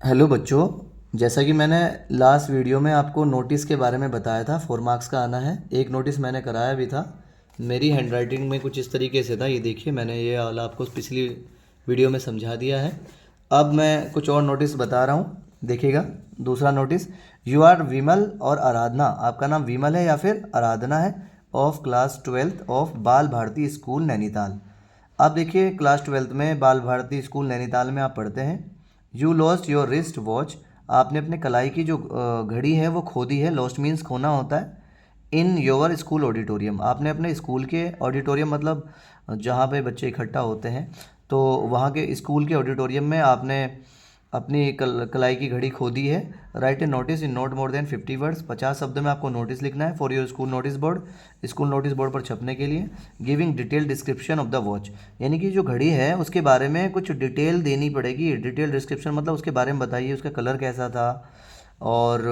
Hello बच्चों। जैसा कि मैंने लास्ट वीडियो में आपको नोटिस के बारे में बताया था, 4 मार्क्स का आना है। एक नोटिस मैंने कराया भी था। मेरी हैंडराइटिंग में कुछ इस तरीके से था, ये देखिए, मैंने ये वाला आपको पिछली वीडियो में समझा दिया है। अब मैं कुछ और नोटिस बता रहा हूँ, देखिएगा। दूसरा नोटिस, यू आर विमल और आराधना, आपका नाम विमल है या फिर आराधना है, ऑफ क्लास 12th ऑफ बाल भारती स्कूल नैनीताल। आप देखिए, क्लास 12th में बाल भारती स्कूल नैनीताल में आप पढ़ते हैं। You lost your wrist watch, आपने अपने कलाई की जो घड़ी है वो खो दी है। लॉस्ट मीन्स खोना होता है। इन योर स्कूल ऑडिटोरियम, आपने अपने स्कूल के ऑडिटोरियम मतलब जहाँ पे बच्चे इकट्ठा होते हैं, तो वहाँ के स्कूल के ऑडिटोरियम में आपने अपनी कलाई की घड़ी खो दी है। Write a notice in note more than 50 words, 50 शब्द में आपको नोटिस लिखना है for your school notice board, school notice board पर छपने के लिए। Giving detail description of the watch, यानी कि जो घड़ी है उसके बारे में कुछ डिटेल देनी पड़ेगी। डिटेल डिस्क्रिप्शन मतलब उसके बारे में बताइए, उसका कलर कैसा था और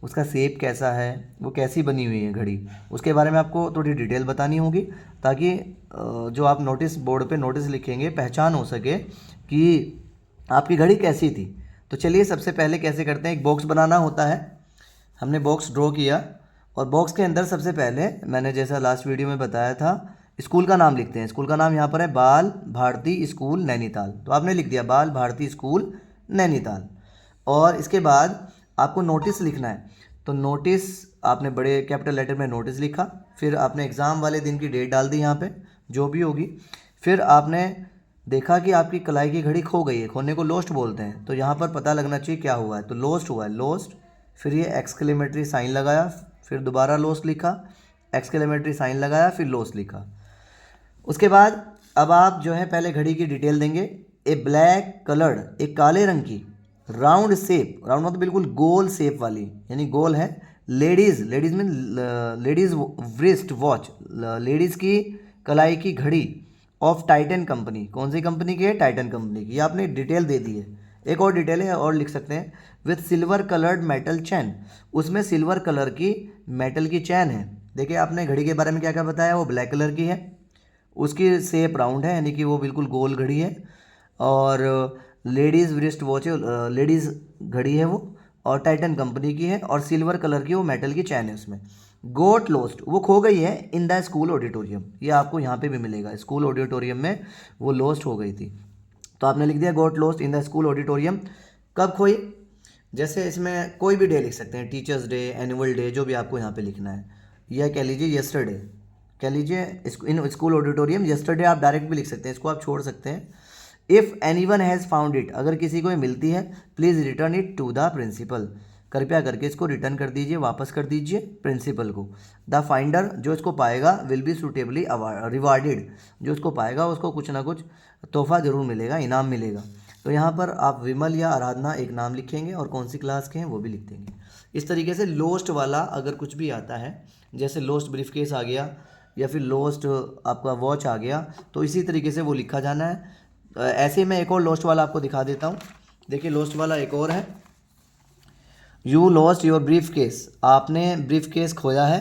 उसका शेप कैसा है, वो कैसी बनी हुई है घड़ी, उसके बारे में आपको थोड़ी डिटेल बतानी होगी, ताकि जो आप नोटिस बोर्ड पे नोटिस लिखेंगे पहचान हो सके कि आपकी घड़ी कैसी थी। तो चलिए, सबसे पहले कैसे करते हैं, एक बॉक्स बनाना होता है। हमने बॉक्स ड्रॉ किया और बॉक्स के अंदर सबसे पहले मैंने जैसा लास्ट वीडियो में बताया था, स्कूल का नाम लिखते हैं। स्कूल का नाम यहाँ पर है बाल भारती स्कूल नैनीताल, तो आपने लिख दिया बाल भारती स्कूल नैनीताल। और इसके बाद आपको नोटिस लिखना है, तो नोटिस आपने बड़े कैपिटल लेटर में नोटिस लिखा। फिर आपने एग्ज़ाम वाले दिन की डेट डाल दी यहाँ पे, जो भी होगी। फिर आपने देखा कि आपकी कलाई की घड़ी खो गई है, खोने को लॉस्ट बोलते हैं, तो यहाँ पर पता लगना चाहिए क्या हुआ है, तो लॉस्ट हुआ है, लॉस्ट। फिर ये एक्सक्लेमेटरी साइन लगाया, फिर दोबारा लॉस्ट लिखा, एक्सक्लेमेटरी साइन लगाया, फिर लॉस्ट लिखा। उसके बाद अब आप जो है पहले घड़ी की डिटेल देंगे। ए ब्लैक कलर्ड, एक काले रंग की, राउंड शेप, राउंड मतलब बिल्कुल गोल शेप वाली, यानी गोल है। लेडीज़, लेडीज़ में लेडीज़ व्रिस्ट वॉच, लेडीज़ की कलाई की घड़ी, ऑफ टाइटन कंपनी, कौन सी कंपनी की है, टाइटन कंपनी की। ये आपने डिटेल दे दी है। एक और डिटेल है और लिख सकते हैं, विथ सिल्वर कलर्ड मेटल चैन, उसमें सिल्वर कलर की मेटल की चैन है। देखिए, आपने घड़ी के बारे में क्या क्या बताया, वो ब्लैक कलर की है, उसकी शेप राउंड है, यानी कि वो बिल्कुल गोल घड़ी है। और लेडीज़ व्रिस्ट वॉच है, लेडीज़ घड़ी है वो, और टाइटन कंपनी की है, और सिल्वर कलर की वो मेटल की चैन है उसमें। गोट लॉस्ट, वो खो गई है इन द स्कूल ऑडिटोरियम, ये आपको यहाँ पे भी मिलेगा, स्कूल ऑडिटोरियम में वो लॉस्ट हो गई थी। तो आपने लिख दिया goat lost in the school auditorium. कब खोई, जैसे इसमें कोई भी डे लिख सकते हैं, टीचर्स डे, एनुअल डे, जो भी आपको यहाँ पे लिखना है। या कह लीजिए यस्टरडे, कह लीजिए इन स्कूल ऑडिटोरियम यस्टरडे, आप डायरेक्ट भी लिख सकते हैं, इसको आप छोड़ सकते हैं। If anyone has found it, अगर किसी को ये मिलती है, please return it to the principal, कृपया करके इसको रिटर्न कर दीजिए, वापस कर दीजिए प्रिंसिपल को। द फाइंडर, जो इसको पाएगा, विल बी सुटेबली रिवार्डेड, जो इसको पाएगा उसको कुछ ना कुछ तोहफा ज़रूर मिलेगा, इनाम मिलेगा। तो यहाँ पर आप विमल या आराधना एक नाम लिखेंगे और कौन सी क्लास के हैं वो भी लिख देंगे। इस तरीके से लोस्ट वाला अगर कुछ भी आता है, जैसे लोस्ट ब्रीफकेस आ गया या फिर लोस्ट आपका वॉच आ गया, तो इसी तरीके से वो लिखा जाना है। ऐसे ही मैं एक और लोस्ट वाला आपको दिखा देता हूँ। देखिए, लोस्ट वाला एक और है, you lost your brief case, आपने ब्रीफ केस खोया है।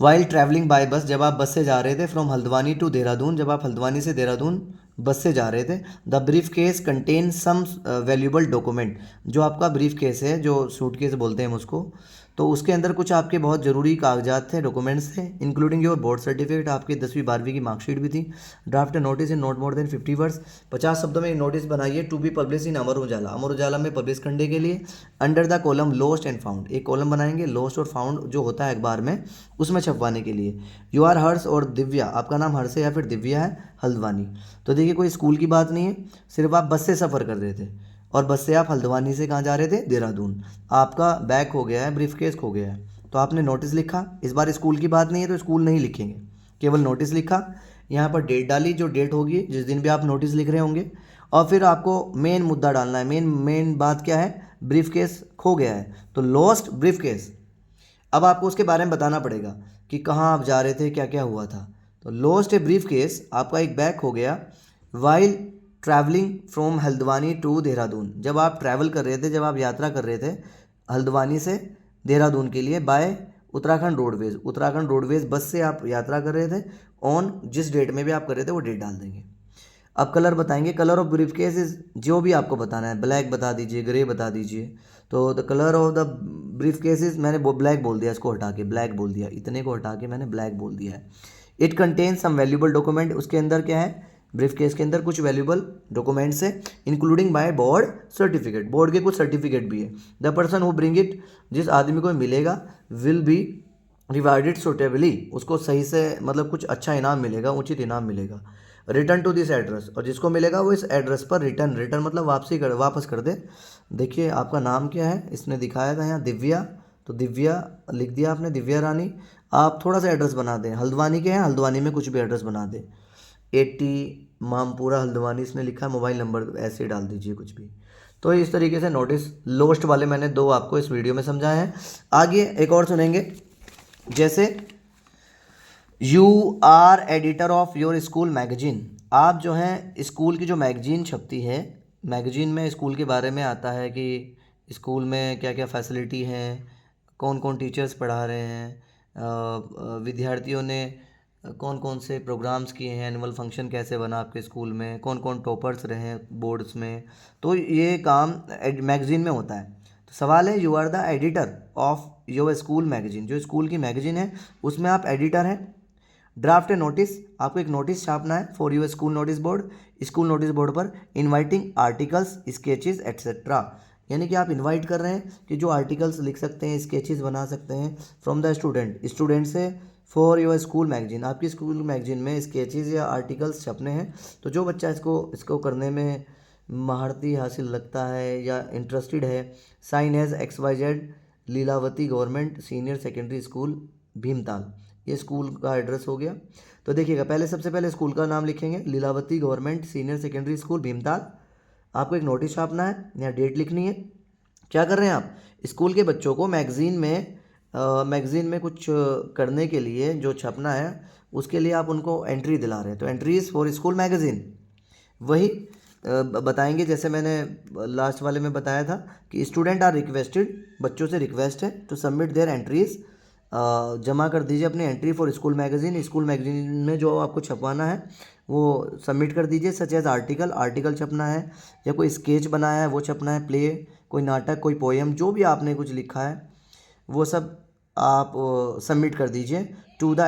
वाइल ट्रैवलिंग बाय बस, जब आप बस से जा रहे थे, फ्रॉम हल्द्वानी टू देहरादून, जब आप हल्द्वानी से देहरादून बस से जा रहे थे। The briefcase contain some valuable document, जो आपका ब्रीफ केस है, जो सूटकेस बोलते हैं हम उसको, तो उसके अंदर कुछ आपके बहुत ज़रूरी कागजात थे, डॉक्यूमेंट्स थे, इंक्लूडिंग योर बोर्ड सर्टिफिकेट, आपकी 10वीं 12वीं की मार्कशीट भी थी। Draft notice in note more than 50 words, 50 शब्दों में नोटिस बनाइए, to be publish in Amar Ujala, Amar Ujala में पब्लिश करने के लिए। Under the column lost and found, एक कॉलम बनाएंगे, लॉस्ट और फाउंड जो होता है अखबार में, उसमें छपवाने के लिए। यू आर हर्ष और दिव्या, आपका नाम हर्ष है या फिर दिव्या है, हल्द्वानी। तो देखिए, कोई स्कूल की बात नहीं है, सिर्फ आप बस से सफ़र कर रहे थे, और बस से आप हल्द्वानी से कहाँ जा रहे थे, देहरादून। आपका बैग खो गया है, ब्रीफकेस खो गया है, तो आपने नोटिस लिखा। इस बार स्कूल की बात नहीं है तो स्कूल नहीं लिखेंगे, केवल नोटिस लिखा। यहाँ पर डेट डाली, जो डेट होगी जिस दिन भी आप नोटिस लिख रहे होंगे। और फिर आपको मेन मुद्दा डालना है, मेन मेन बात क्या है, ब्रीफकेस खो गया है, तो लॉस्ट ब्रीफकेस। अब आपको उसके बारे में बताना पड़ेगा कि कहाँ आप जा रहे थे, क्या क्या हुआ था। तो लॉस्ट ए ब्रीफ केस, आपका एक बैग खो गया, while travelling from Haldwani to Dehradun, जब आप ट्रैवल कर रहे थे, जब आप यात्रा कर रहे थे हल्द्वानी से देहरादून के लिए, by Uttarakhand roadways, Uttarakhand roadways bus से आप यात्रा कर रहे थे, ऑन जिस डेट में भी आप कर रहे थे वो डेट डाल देंगे। अब कलर बताएंगे, colour of brief case is, जो भी आपको बताना है, ब्लैक बता दीजिए, ग्रे बता दीजिए। तो the colour of the brief case is, मैंने ब्लैक बोल दिया, इसको हटा के ब्लैक बोल दिया, इतने को हटा के मैंने ब्लैक बोल दिया है। It contain some valuable document, उसके अंदर क्या है, ब्रीफ केस के अंदर कुछ वैल्यूबल डॉक्यूमेंट्स है, including by board certificate, board के कुछ सर्टिफिकेट भी है। The person who bring it, जिस आदमी को मिलेगा, विल बी रिवार्डेड सुटेबली, उसको सही से मतलब कुछ अच्छा इनाम मिलेगा, उचित इनाम मिलेगा। रिटर्न टू दिस एड्रेस, और जिसको मिलेगा वो इस एड्रेस पर रिटर्न, रिटर्न मतलब वापस कर दे। देखिए आपका नाम क्या है, इसने दिखाया था यहाँ दिव्या, तो दिव्या लिख दिया आपने, दिव्या रानी। आप थोड़ा सा एड्रेस बना दें, हल्द्वानी के हैं, हल्द्वानी में कुछ भी एड्रेस बना दें, 80 मामपुरा हल्द्वानी इसने लिखा है, मोबाइल नंबर ऐसे ही डाल दीजिए कुछ भी। तो इस तरीके से नोटिस लोस्ट वाले मैंने 2 आपको इस वीडियो में समझाए हैं। आगे एक और सुनेंगे, जैसे you our editor of your school magazine, आप जो हैं स्कूल की जो मैगजीन छपती है, मैगजीन में स्कूल के बारे में आता है कि स्कूल में क्या क्या फैसिलिटी है, कौन कौन टीचर्स पढ़ा रहे हैं, विद्यार्थियों ने कौन कौन से प्रोग्राम्स किए हैं, एनुअल फंक्शन कैसे बना आपके स्कूल में, कौन कौन टॉपर्स रहे हैं बोर्ड्स में, तो ये काम मैगजीन में होता है। तो सवाल है, you are the editor of your school magazine, जो स्कूल की मैगजीन है उसमें आप एडिटर हैं। ड्राफ्ट ए नोटिस, आपको एक नोटिस छापना है for your school notice board, school notice board पर, इनवाइटिंग आर्टिकल्स, स्केचेस एट्सेट्रा, यानी कि आप इनवाइट कर रहे हैं कि जो आर्टिकल्स लिख सकते हैं, स्केचेस बना सकते हैं फ्रॉम द स्टूडेंट से, फॉर योर स्कूल मैगजीन, आपकी स्कूल मैगजीन में स्केचेस या आर्टिकल्स छपने हैं। तो जो बच्चा इसको करने में महारती हासिल लगता है या इंटरेस्टेड है, sign as XYZ Lilavati government senior secondary school Bhimtal, ये स्कूल का एड्रेस हो गया। तो देखिएगा, पहले सबसे पहले स्कूल का नाम लिखेंगे, Lilavati government senior secondary school Bhimtal. आपको एक नोटिस छापना है, यहाँ डेट लिखनी है। क्या कर रहे हैं आप, स्कूल के बच्चों को मैगजीन में कुछ करने के लिए जो छपना है उसके लिए आप उनको एंट्री दिला रहे हैं। तो एंट्रीज फॉर स्कूल मैगजीन वही बताएंगे, जैसे मैंने लास्ट वाले में बताया था कि स्टूडेंट आर रिक्वेस्टेड, बच्चों से रिक्वेस्ट है टू सबमिट देयर एंट्रीज, जमा कर दीजिए अपनी entry for school magazine, school magazine में जो आपको छपवाना है वो सबमिट कर दीजिए। सच एज आर्टिकल छपना है, या कोई स्केच बनाया है वो छपना है, प्ले, कोई नाटक, कोई पोएम, जो भी आपने कुछ लिखा है वो सब आप सबमिट कर दीजिए टू द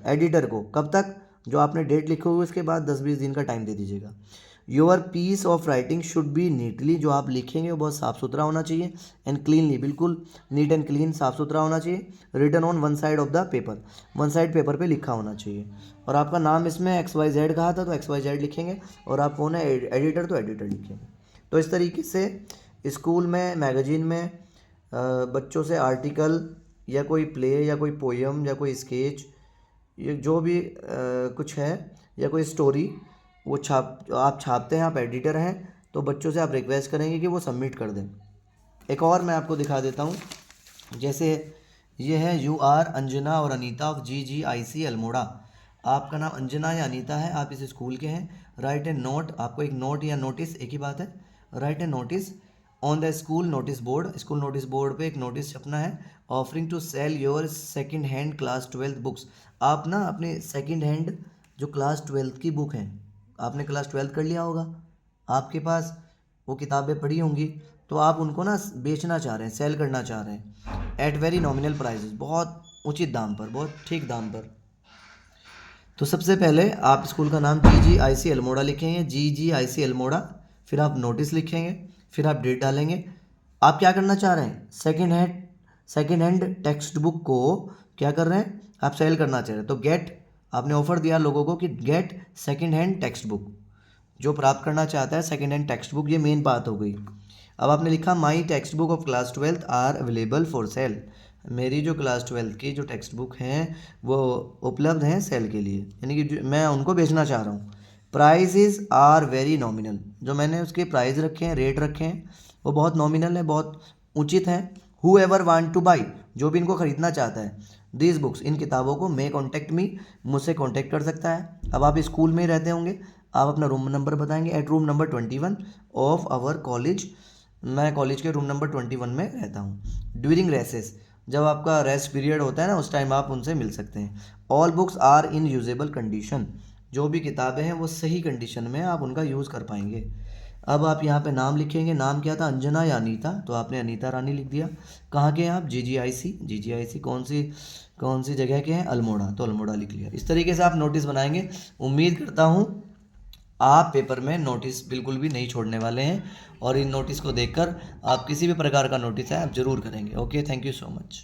एडिटर को। कब तक, जो आपने डेट लिखी हुई उसके बाद 10-20 दिन का टाइम दे दीजिएगा। Your piece of writing should be neatly, जो आप लिखेंगे वो बहुत साफ़ सुथरा होना चाहिए, एंड क्लीनली, बिल्कुल नीट एंड क्लीन, साफ़ सुथरा होना चाहिए। Written on one side of the paper, one side paper पे लिखा होना चाहिए। और आपका नाम इसमें XYZ कहा था तो XYZ लिखेंगे, और आप कौन है एडिटर तो एडिटर लिखेंगे। तो इस तरीके से स्कूल में मैगजीन में बच्चों से आर्टिकल या कोई प्ले या कोई पोएम या कोई स्केच, ये जो भी कुछ है, या कोई स्टोरी, वो आप छापते हैं, आप एडिटर हैं, तो बच्चों से आप रिक्वेस्ट करेंगे कि वो सबमिट कर दें। एक और मैं आपको दिखा देता हूँ, जैसे ये है यू आर अंजना और अनीता ऑफ GGIC अल्मोड़ा, आपका नाम अंजना या अनीता है, आप इस स्कूल के हैं। राइट ए नोट, आपको एक नोट या नोटिस एक ही बात है, write a notice on the school notice board, school notice board पे एक नोटिस छपना है, offering to sell your second hand class 12 books, आप ना अपने सेकंड हैंड जो क्लास 12 की बुक हैं, आपने क्लास 12 कर लिया होगा, आपके पास वो किताबें पढ़ी होंगी, तो आप उनको ना बेचना चाह रहे हैं, सेल करना चाह रहे हैं, एट वेरी नॉमिनल प्राइसेस, बहुत उचित दाम पर, बहुत ठीक दाम पर। तो सबसे पहले आप स्कूल का नाम GGIC अल्मोड़ा लिखेंगे, GGIC अल्मोड़ा, फिर आप नोटिस लिखेंगे, फिर आप डेट डालेंगे। आप क्या करना चाह रहे हैं, सेकेंड हैंड टेक्स्ट बुक को क्या कर रहे हैं, आप सेल करना चाह रहे हैं। तो गेट, आपने ऑफर दिया लोगों को कि get second hand textbook, जो प्राप्त करना चाहता है सेकेंड हैंड टेक्स्ट बुक, ये मेन बात हो गई। अब आपने लिखा my textbook of class 12 are available for sale, मेरी जो क्लास 12 की जो टेक्स्ट बुक हैं वो उपलब्ध हैं सेल के लिए, यानी कि मैं उनको बेचना चाह रहा हूँ। प्राइसेस आर वेरी नॉमिनल, जो मैंने उसके प्राइस रखे हैं, रेट रखे हैं, वो बहुत नॉमिनल है, बहुत उचित है। Who ever want two by, जो भी इनको ख़रीदना चाहता है, दीज बुक्स, इन किताबों को, मे कॉन्टैक्ट मी, मुझसे कॉन्टैक्ट कर सकता है। अब आप स्कूल में ही रहते होंगे, आप अपना रूम नंबर बताएंगे, at room number 21 of our college, मैं कॉलेज के रूम नंबर 21 में रहता हूँ। ड्यूरिंग रेसेस, जब आपका रेस्ट पीरियड होता है ना, उस टाइम आप उनसे मिल सकते हैं। All books are in usable condition, जो भी किताबें हैं वो सही कंडीशन में आप उनका यूज़ कर पाएंगे। अब आप यहाँ पे नाम लिखेंगे, नाम क्या था, अंजना या अनीता, तो आपने अनीता रानी लिख दिया। कहाँ के हैं आप, जीजीआईसी कौन सी जगह के हैं, अल्मोड़ा, तो अल्मोड़ा लिख लिया। इस तरीके से आप नोटिस बनाएंगे। उम्मीद करता हूँ आप पेपर में नोटिस बिल्कुल भी नहीं छोड़ने वाले हैं, और इन नोटिस को देखकर आप किसी भी प्रकार का नोटिस है आप ज़रूर करेंगे। Okay, thank you so much.